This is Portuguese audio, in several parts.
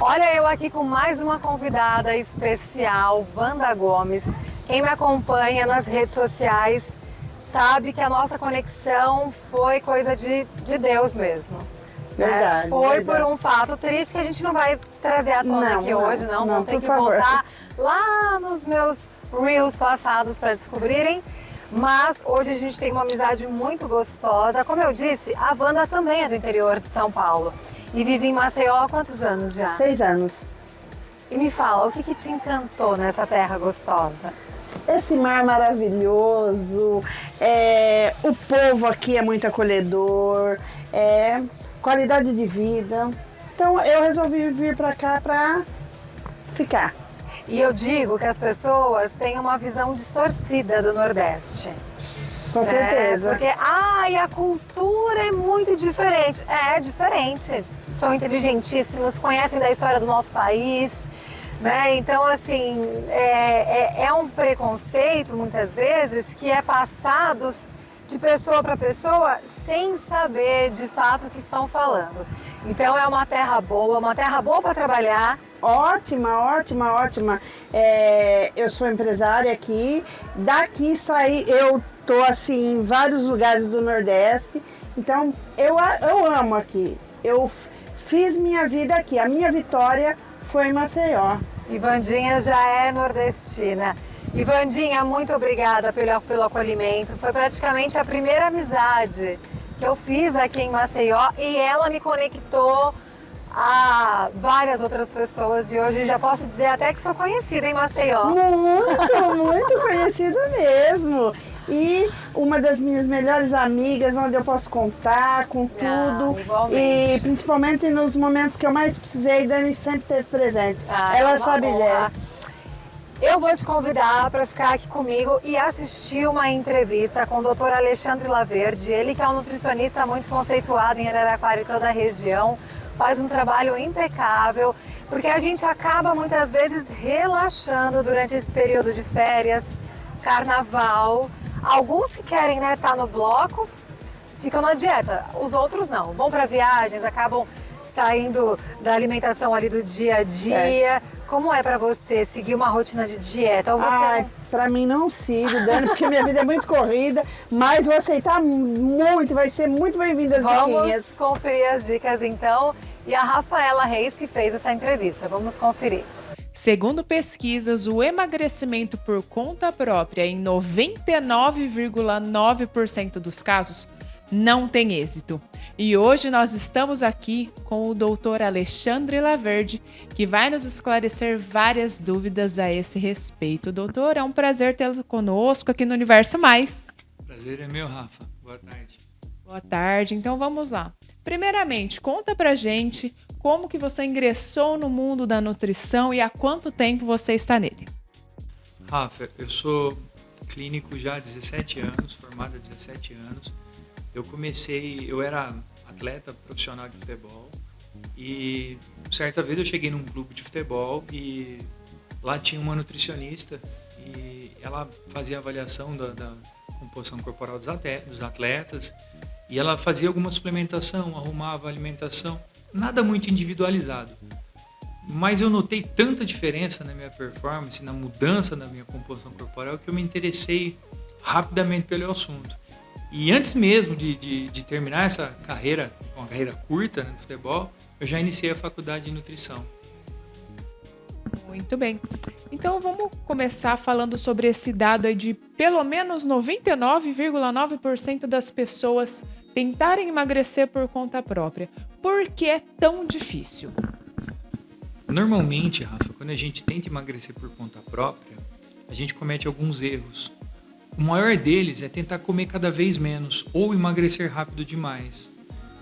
Olha, eu aqui com mais uma convidada especial, Wanda Gomes. Quem me acompanha nas redes sociais sabe que a nossa conexão foi coisa de Deus mesmo. Verdade. Foi verdade. por um fato triste que a gente não vai trazer à tona aqui hoje, não. Vão ter que voltar lá nos meus reels passados para descobrirem. Mas hoje a gente tem uma amizade muito gostosa. Como eu disse, a Wanda também é do interior de São Paulo. E vive em Maceió há quantos anos já? 6 anos. E me fala, o que te encantou nessa terra gostosa? Esse mar maravilhoso, o povo aqui é muito acolhedor, qualidade de vida. Então eu resolvi vir pra cá pra ficar. E eu digo que as pessoas têm uma visão distorcida do Nordeste. Com certeza. Porque, a cultura é muito diferente. É diferente. São inteligentíssimos, conhecem da história do nosso país, né? Então, assim, é um preconceito, muitas vezes, que é passado de pessoa para pessoa sem saber, de fato, o que estão falando. Então, é uma terra boa para trabalhar. Ótima, ótima, ótima. Eu sou empresária aqui. Daqui saí, eu tô assim em vários lugares do Nordeste. Então eu amo aqui. Eu fiz minha vida aqui. A minha vitória foi em Maceió. E Vandinha já é nordestina. E Vandinha, muito obrigada pelo acolhimento. Foi praticamente a primeira amizade que eu fiz aqui em Maceió e ela me conectou a várias outras pessoas e hoje já posso dizer até que sou conhecida em Maceió. Muito conhecida mesmo. E uma das minhas melhores amigas, onde eu posso contar com tudo. E principalmente nos momentos que eu mais precisei, Dani sempre esteve presente. Ela sabe disso. Eu vou te convidar para ficar aqui comigo e assistir uma entrevista com o Dr. Alexandre Laverde, ele que é um nutricionista muito conceituado em Araraquara e toda a região, faz um trabalho impecável, porque a gente acaba muitas vezes relaxando durante esse período de férias, carnaval. Alguns que querem estar no bloco ficam na dieta, os outros não, vão para viagens, acabam saindo da alimentação ali do dia a dia. Certo. Como é para você seguir uma rotina de dieta? Ou você para mim não sigo, Dani, porque minha vida é muito corrida, mas vou aceitar muito, vai ser muito bem-vinda as diquinhas. Vamos conferir as dicas então. E a Rafaela Reis que fez essa entrevista. Vamos conferir. Segundo pesquisas, o emagrecimento por conta própria em 99,9% dos casos não tem êxito. E hoje nós estamos aqui com o Dr. Alexandre Laverde, que vai nos esclarecer várias dúvidas a esse respeito. Doutor, é um prazer tê-lo conosco aqui no Universo Mais. Prazer é meu, Rafa. Boa tarde. Boa tarde. Então vamos lá. Primeiramente, conta pra gente como que você ingressou no mundo da nutrição e há quanto tempo você está nele. Rafa, eu sou clínico já há 17 anos, formado há 17 anos. Eu era atleta profissional de futebol e certa vez eu cheguei num clube de futebol e lá tinha uma nutricionista e ela fazia avaliação da composição corporal dos atletas e ela fazia alguma suplementação, arrumava a alimentação, nada muito individualizado. Mas eu notei tanta diferença na minha performance, na mudança da minha composição corporal, que eu me interessei rapidamente pelo assunto. E antes mesmo de terminar essa carreira, uma carreira curta no futebol, eu já iniciei a faculdade de nutrição. Muito bem. Então vamos começar falando sobre esse dado aí de pelo menos 99,9% das pessoas tentarem emagrecer por conta própria. Por que é tão difícil? Normalmente, Rafa, quando a gente tenta emagrecer por conta própria, a gente comete alguns erros. O maior deles é tentar comer cada vez menos ou emagrecer rápido demais.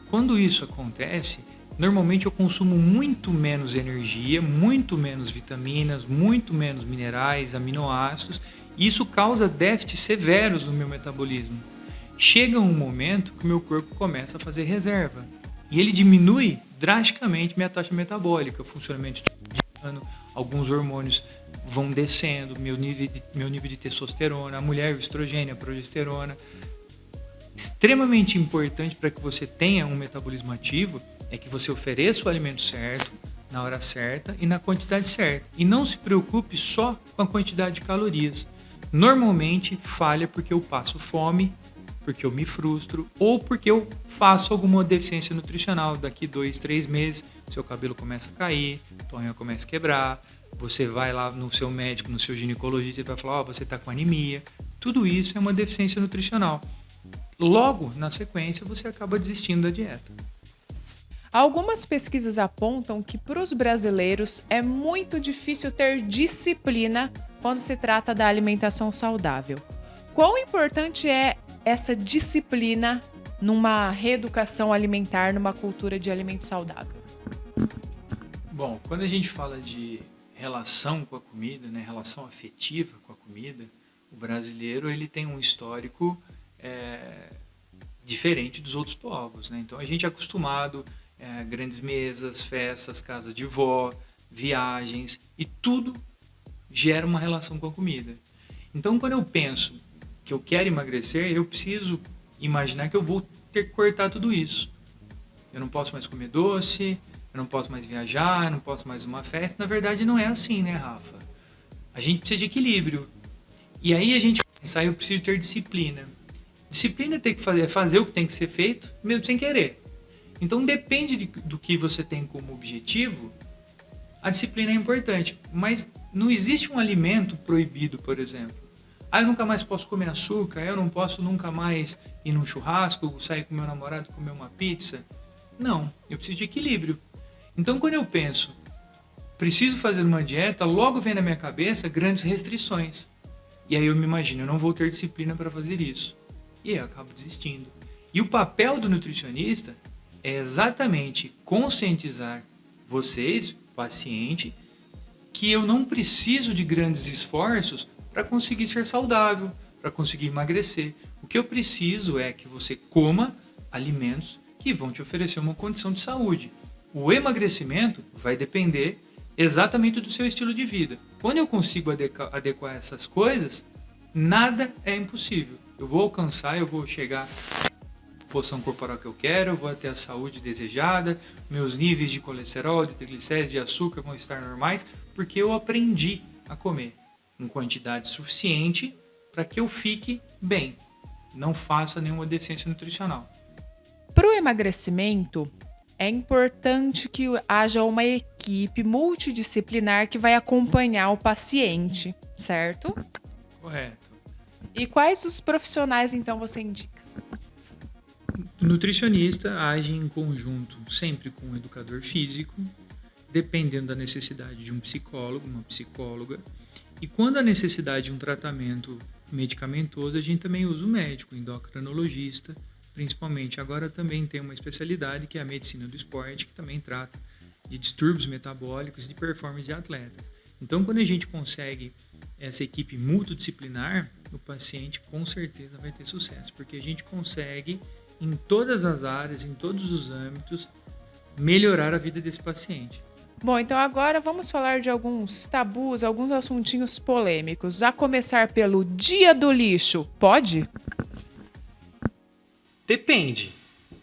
Quando isso acontece, normalmente eu consumo muito menos energia, muito menos vitaminas, muito menos minerais, aminoácidos, e isso causa déficits severos no meu metabolismo. Chega um momento que o meu corpo começa a fazer reserva e ele diminui drasticamente minha taxa metabólica, o funcionamento de alguns hormônios vão descendo, meu nível de testosterona, a mulher, o estrogênio, a progesterona. Extremamente importante para que você tenha um metabolismo ativo é que você ofereça o alimento certo, na hora certa e na quantidade certa. E não se preocupe só com a quantidade de calorias. Normalmente falha porque eu passo fome, porque eu me frustro ou porque eu faço alguma deficiência nutricional. Daqui 2, 3 meses, seu cabelo começa a cair, tua unha começa a quebrar, você vai lá no seu médico, no seu ginecologista e vai falar, você está com anemia. Tudo isso é uma deficiência nutricional. Logo, na sequência, você acaba desistindo da dieta. Algumas pesquisas apontam que para os brasileiros é muito difícil ter disciplina quando se trata da alimentação saudável. Quão importante é essa disciplina numa reeducação alimentar, numa cultura de alimento saudável? Bom, quando a gente fala de relação com a comida, né, relação afetiva com a comida, o brasileiro ele tem um histórico diferente dos outros povos, né? Então a gente é acostumado a grandes mesas, festas, casas de vó, viagens, e tudo gera uma relação com a comida. Então quando eu penso que eu quero emagrecer, eu preciso imaginar que eu vou ter que cortar tudo isso. Eu não posso mais comer doce, eu não posso mais viajar, eu não posso mais uma festa. Na verdade não é assim, né, Rafa? A gente precisa de equilíbrio. E aí a gente pensa, eu preciso ter disciplina. Disciplina é ter que fazer o que tem que ser feito, mesmo sem querer. Então depende do que você tem como objetivo, a disciplina é importante. Mas não existe um alimento proibido, por exemplo. Eu nunca mais posso comer açúcar, eu não posso nunca mais ir num churrasco, sair com meu namorado, comer uma pizza. Não, eu preciso de equilíbrio. Então quando eu penso, preciso fazer uma dieta, logo vem na minha cabeça grandes restrições. E aí eu me imagino, eu não vou ter disciplina para fazer isso. E aí eu acabo desistindo. E o papel do nutricionista é exatamente conscientizar vocês, paciente, que eu não preciso de grandes esforços para conseguir ser saudável, para conseguir emagrecer. O que eu preciso é que você coma alimentos que vão te oferecer uma condição de saúde. O emagrecimento vai depender exatamente do seu estilo de vida. Quando eu consigo adequar essas coisas, nada é impossível. Eu vou alcançar, eu vou chegar à posição corporal que eu quero, eu vou ter a saúde desejada, meus níveis de colesterol, de triglicérides, de açúcar vão estar normais, porque eu aprendi a comer em quantidade suficiente para que eu fique bem, não faça nenhuma deficiência nutricional. Para o emagrecimento, é importante que haja uma equipe multidisciplinar que vai acompanhar o paciente, certo? Correto. E quais os profissionais, então, você indica? O nutricionista age em conjunto sempre com o educador físico, dependendo da necessidade de um psicólogo, uma psicóloga. E quando a necessidade de um tratamento medicamentoso, a gente também usa o médico, o endocrinologista, principalmente. Agora também tem uma especialidade que é a medicina do esporte, que também trata de distúrbios metabólicos e de performance de atletas. Então, quando a gente consegue essa equipe multidisciplinar, o paciente com certeza vai ter sucesso, porque a gente consegue, em todas as áreas, em todos os âmbitos, melhorar a vida desse paciente. Bom, então agora vamos falar de alguns tabus, alguns assuntinhos polêmicos. A começar pelo Dia do Lixo. Pode? Depende,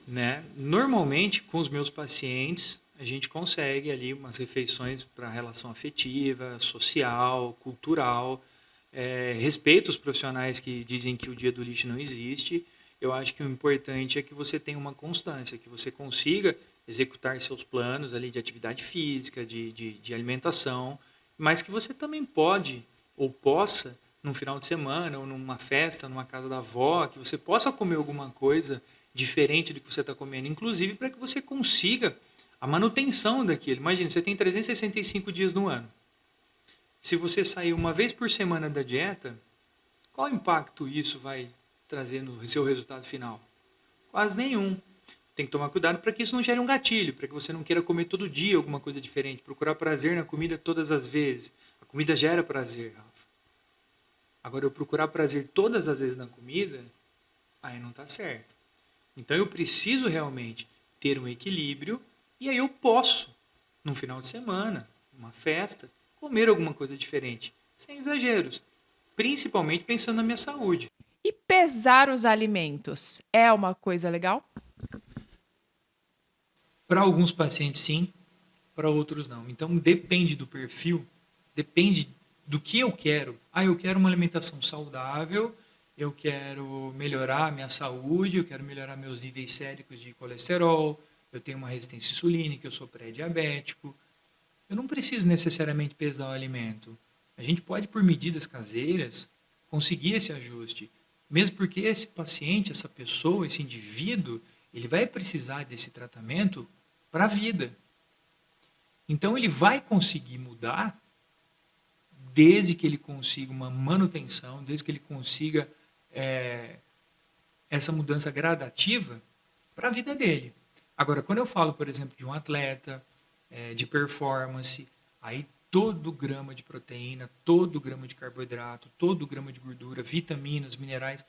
né? Normalmente, com os meus pacientes, a gente consegue ali umas refeições para relação afetiva, social, cultural. Respeito os profissionais que dizem que o Dia do Lixo não existe. Eu acho que o importante é que você tenha uma constância, que você consiga executar seus planos ali de atividade física, de alimentação, mas que você também pode ou possa, num final de semana ou numa festa, numa casa da avó, que você possa comer alguma coisa diferente do que você está comendo, inclusive para que você consiga a manutenção daquilo. Imagina, você tem 365 dias no ano. Se você sair uma vez por semana da dieta, qual impacto isso vai trazer no seu resultado final? Quase nenhum. Tem que tomar cuidado para que isso não gere um gatilho, para que você não queira comer todo dia alguma coisa diferente, procurar prazer na comida todas as vezes. A comida gera prazer, Rafa. Agora, eu procurar prazer todas as vezes na comida, aí não está certo. Então, eu preciso realmente ter um equilíbrio e aí eu posso, num final de semana, numa festa, comer alguma coisa diferente, sem exageros, principalmente pensando na minha saúde. E pesar os alimentos é uma coisa legal? Para alguns pacientes, sim. para outros não. Então depende do perfil, depende do que eu quero. Eu quero uma alimentação saudável, eu quero melhorar minha saúde, eu quero melhorar meus níveis séricos de colesterol, eu tenho uma resistência insulínica, eu sou pré-diabético. Eu não preciso necessariamente pesar o alimento. A gente pode, por medidas caseiras, conseguir esse ajuste. Mesmo porque esse paciente, essa pessoa, esse indivíduo, ele vai precisar desse tratamento para a vida. Então ele vai conseguir mudar desde que ele consiga uma manutenção, desde que ele consiga essa mudança gradativa para a vida dele. Agora, quando eu falo, por exemplo, de um atleta, de performance, aí todo grama de proteína, todo grama de carboidrato, todo grama de gordura, vitaminas, minerais,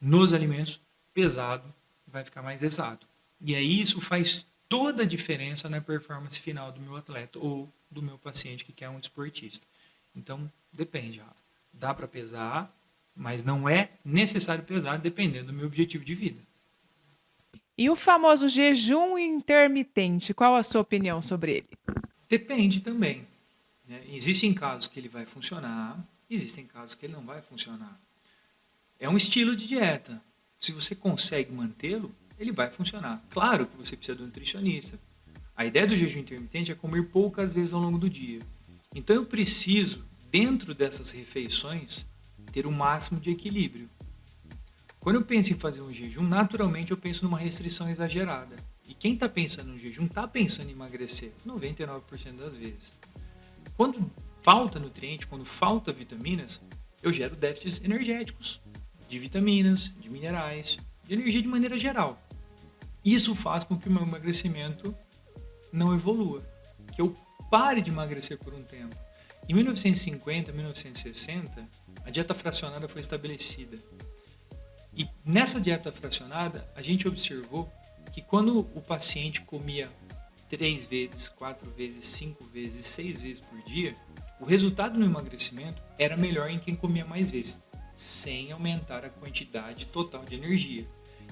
nos alimentos, pesado, vai ficar mais exato. E aí isso faz toda a diferença na performance final do meu atleta ou do meu paciente que quer um esportista. Então, depende, Rafa. Dá para pesar, mas não é necessário pesar dependendo do meu objetivo de vida. E o famoso jejum intermitente, qual a sua opinião sobre ele? Depende também. Né? Existem casos que ele vai funcionar, existem casos que ele não vai funcionar. É um estilo de dieta. Se você consegue mantê-lo, ele vai funcionar. Claro que você precisa de um nutricionista. A ideia do jejum intermitente é comer poucas vezes ao longo do dia. Então eu preciso, dentro dessas refeições, ter o máximo de equilíbrio. Quando eu penso em fazer um jejum, naturalmente eu penso numa restrição exagerada. E quem está pensando no jejum está pensando em emagrecer, 99% das vezes. Quando falta nutriente, quando falta vitaminas, eu gero déficits energéticos, de vitaminas, de minerais, de energia de maneira geral. Isso faz com que o meu emagrecimento não evolua, que eu pare de emagrecer por um tempo. Em 1950, 1960, a dieta fracionada foi estabelecida. E nessa dieta fracionada, a gente observou que quando o paciente comia 3 vezes, 4 vezes, 5 vezes, 6 vezes por dia, o resultado no emagrecimento era melhor em quem comia mais vezes, sem aumentar a quantidade total de energia.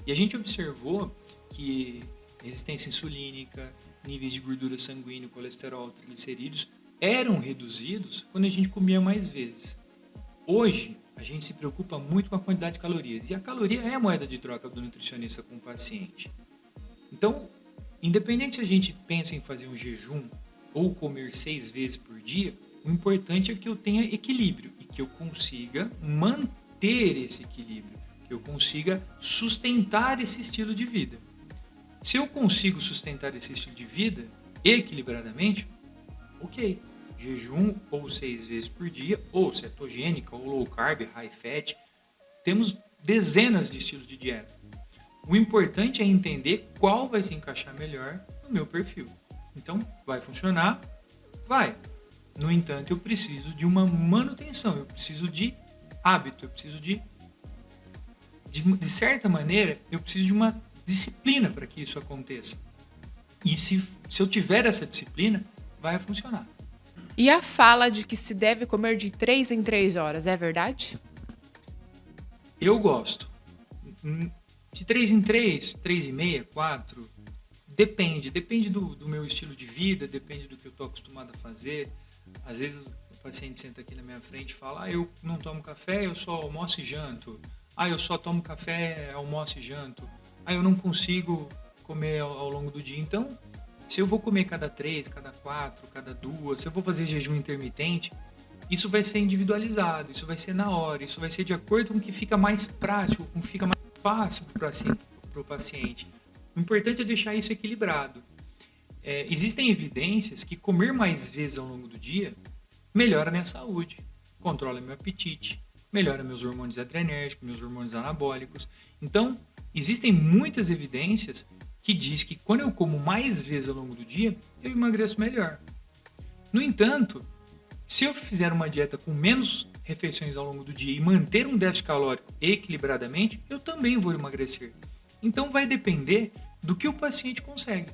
E a gente observou que resistência insulínica, níveis de gordura sanguínea, colesterol, triglicerídeos eram reduzidos quando a gente comia mais vezes. Hoje, a gente se preocupa muito com a quantidade de calorias. E a caloria é a moeda de troca do nutricionista com o paciente. Então, independente se a gente pensa em fazer um jejum ou comer 6 vezes por dia, o importante é que eu tenha equilíbrio e que eu consiga manter esse equilíbrio, que eu consiga sustentar esse estilo de vida. Se eu consigo sustentar esse estilo de vida equilibradamente, ok. Jejum ou 6 vezes por dia, ou cetogênica, ou low carb, high fat. Temos dezenas de estilos de dieta. O importante é entender qual vai se encaixar melhor no meu perfil. Então, vai funcionar? Vai. No entanto, eu preciso de uma manutenção, eu preciso de hábito, eu preciso de certa maneira, eu preciso de uma disciplina para que isso aconteça. E se eu tiver essa disciplina, vai funcionar. E a fala de que se deve comer de 3 em 3 horas, é verdade? Eu gosto. De 3 em 3, 3 e meia, 4. Depende do meu estilo de vida, depende do que eu estou acostumado a fazer. Às vezes o paciente senta aqui na minha frente e fala: eu não tomo café, eu só almoço e janto. Eu só tomo café, almoço e janto. Eu não consigo comer ao longo do dia. Então, se eu vou comer cada 3, cada 4, cada 2, se eu vou fazer jejum intermitente, isso vai ser individualizado, isso vai ser na hora, isso vai ser de acordo com o que fica mais prático, com o que fica mais fácil para o paciente. O importante é deixar isso equilibrado. Existem evidências que comer mais vezes ao longo do dia melhora a minha saúde, controla meu apetite, melhora meus hormônios adrenérgicos, meus hormônios anabólicos. Então, existem muitas evidências que diz que quando eu como mais vezes ao longo do dia, eu emagreço melhor. No entanto, se eu fizer uma dieta com menos refeições ao longo do dia e manter um déficit calórico equilibradamente, eu também vou emagrecer. Então vai depender do que o paciente consegue.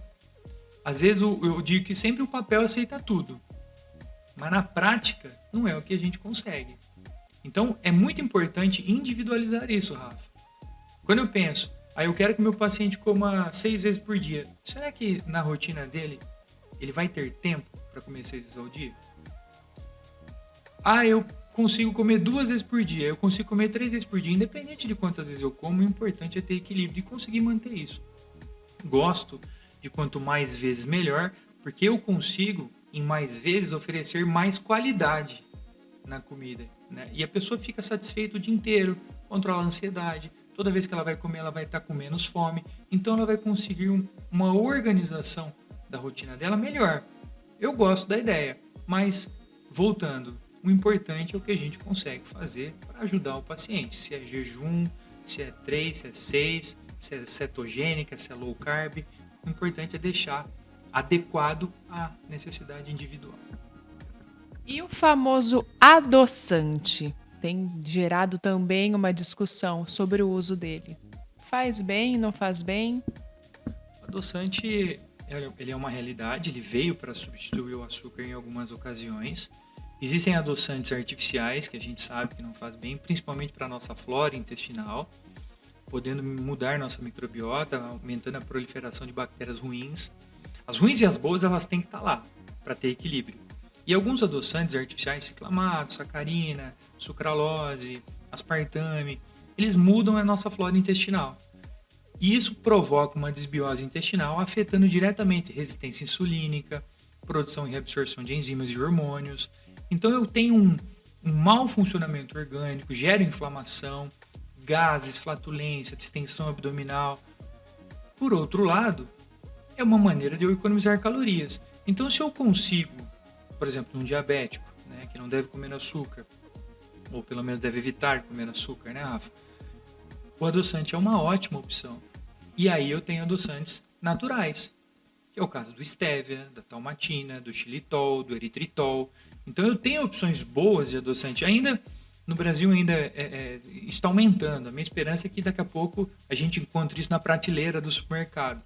Às vezes eu digo que sempre o papel aceita tudo, mas na prática não é o que a gente consegue. Então é muito importante individualizar isso, Rafa. Quando eu penso, eu quero que meu paciente coma 6 vezes por dia. Será que na rotina dele ele vai ter tempo para comer 6 vezes ao dia? Ah, eu consigo comer 2 vezes por dia, eu consigo comer 3 vezes por dia. Independente de quantas vezes eu como, o importante é ter equilíbrio e conseguir manter isso. Gosto de quanto mais vezes melhor, porque eu consigo, em mais vezes, oferecer mais qualidade na comida, né? E a pessoa fica satisfeita o dia inteiro, controla a ansiedade. Toda vez que ela vai comer, ela vai estar com menos fome. Então ela vai conseguir uma organização da rotina dela melhor. Eu gosto da ideia, mas voltando, o importante é o que a gente consegue fazer para ajudar o paciente. Se é jejum, se é 3, se é 6, se é cetogênica, se é low carb. O importante é deixar adequado à necessidade individual. E o famoso adoçante? Tem gerado também uma discussão sobre o uso dele. Faz bem, não faz bem? O adoçante, ele é uma realidade, ele veio para substituir o açúcar em algumas ocasiões. Existem adoçantes artificiais que a gente sabe que não faz bem, principalmente para a nossa flora intestinal, podendo mudar nossa microbiota, aumentando a proliferação de bactérias ruins. As ruins e as boas, elas têm que estar lá para ter equilíbrio. E alguns adoçantes artificiais, ciclamato, sacarina, sucralose, aspartame, eles mudam a nossa flora intestinal. E isso provoca uma desbiose intestinal, afetando diretamente resistência insulínica, produção e reabsorção de enzimas e hormônios. Então eu tenho um mau funcionamento orgânico, gero inflamação, gases, flatulência, distensão abdominal. Por outro lado, é uma maneira de eu economizar calorias. Então se eu consigo, por exemplo, um diabético, né, que não deve comer açúcar, ou pelo menos deve evitar comer açúcar, né, Rafa? O adoçante é uma ótima opção. E aí eu tenho adoçantes naturais, que é o caso do stevia, da talmatina, do xilitol, do eritritol. Então eu tenho opções boas de adoçante. Ainda no Brasil está aumentando. A minha esperança é que daqui a pouco a gente encontre isso na prateleira do supermercado.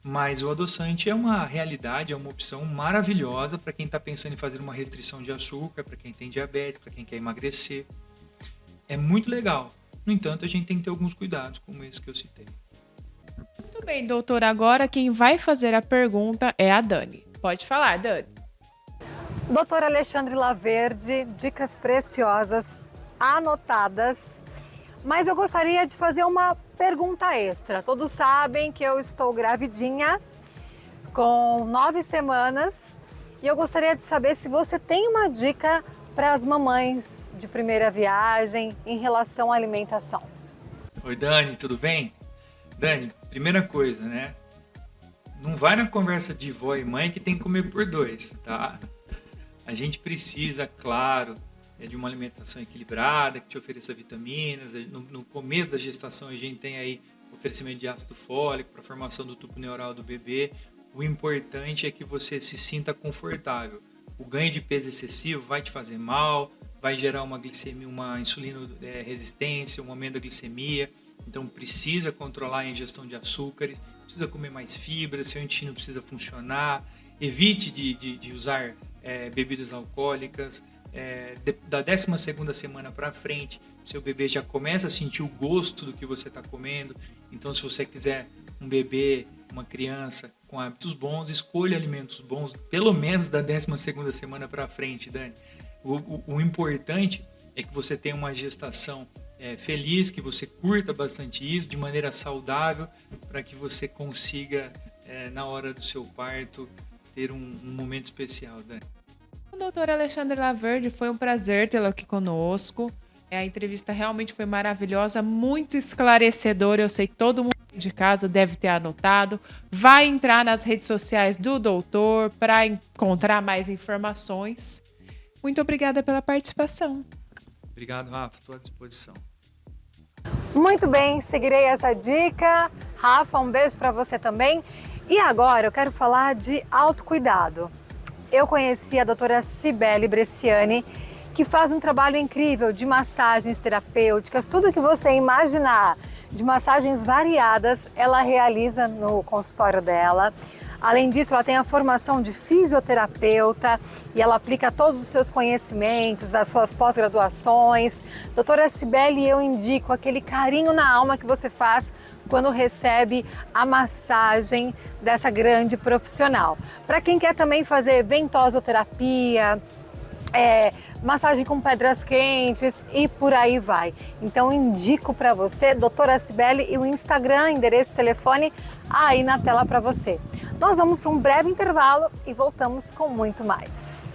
Mas o adoçante é uma realidade, é uma opção maravilhosa para quem está pensando em fazer uma restrição de açúcar, para quem tem diabetes, para quem quer emagrecer. É muito legal. No entanto, a gente tem que ter alguns cuidados, como esse que eu citei. Muito bem, doutor. Agora quem vai fazer a pergunta é a Dani. Pode falar, Dani. Doutor Alexandre Laverde, dicas preciosas, anotadas. Mas eu gostaria de fazer uma pergunta extra. Todos sabem que eu estou gravidinha, com 9 semanas. E eu gostaria de saber se você tem uma dica para as mamães de primeira viagem em relação à alimentação. Oi, Dani, tudo bem? Dani, primeira coisa, né? Não vai na conversa de vó e mãe que tem que comer por 2, tá? A gente precisa, claro, de uma alimentação equilibrada, que te ofereça vitaminas. No começo da gestação a gente tem aí oferecimento de ácido fólico para a formação do tubo neural do bebê. O importante é que você se sinta confortável. O ganho de peso excessivo vai te fazer mal, vai gerar uma glicemia, uma insulina resistência, um aumento da glicemia. Então precisa controlar a ingestão de açúcares, precisa comer mais fibras, seu intestino precisa funcionar. Evite de usar bebidas alcoólicas. Da 12ª semana para frente, seu bebê já começa a sentir o gosto do que você está comendo. Então, se você quiser um bebê, uma criança com hábitos bons, escolha alimentos bons, pelo menos da 12ª semana para frente, Dani. O importante é que você tenha uma gestação feliz, que você curta bastante isso, de maneira saudável, para que você consiga, na hora do seu parto, ter um momento especial, Dani. O doutor Alexandre Laverde, foi um prazer tê-lo aqui conosco. A entrevista realmente foi maravilhosa, muito esclarecedora. Eu sei que todo mundo de casa deve ter anotado. Vai entrar nas redes sociais do doutor para encontrar mais informações. Muito obrigada pela participação. Obrigado, Rafa. Estou à disposição. Muito bem, seguirei essa dica. Rafa, um beijo para você também. E agora eu quero falar de autocuidado. Eu conheci a doutora Cibele Bresciani, que faz um trabalho incrível de massagens terapêuticas, tudo que você imaginar, de massagens variadas, ela realiza no consultório dela. Além disso, ela tem a formação de fisioterapeuta e ela aplica todos os seus conhecimentos, as suas pós-graduações. Doutora Cibele, eu indico aquele carinho na alma que você faz quando recebe a massagem dessa grande profissional. Para quem quer também fazer ventosoterapia, massagem com pedras quentes e por aí vai. Então indico para você, doutora Cibele, e o Instagram, endereço, telefone aí na tela para você. Nós vamos para um breve intervalo e voltamos com muito mais.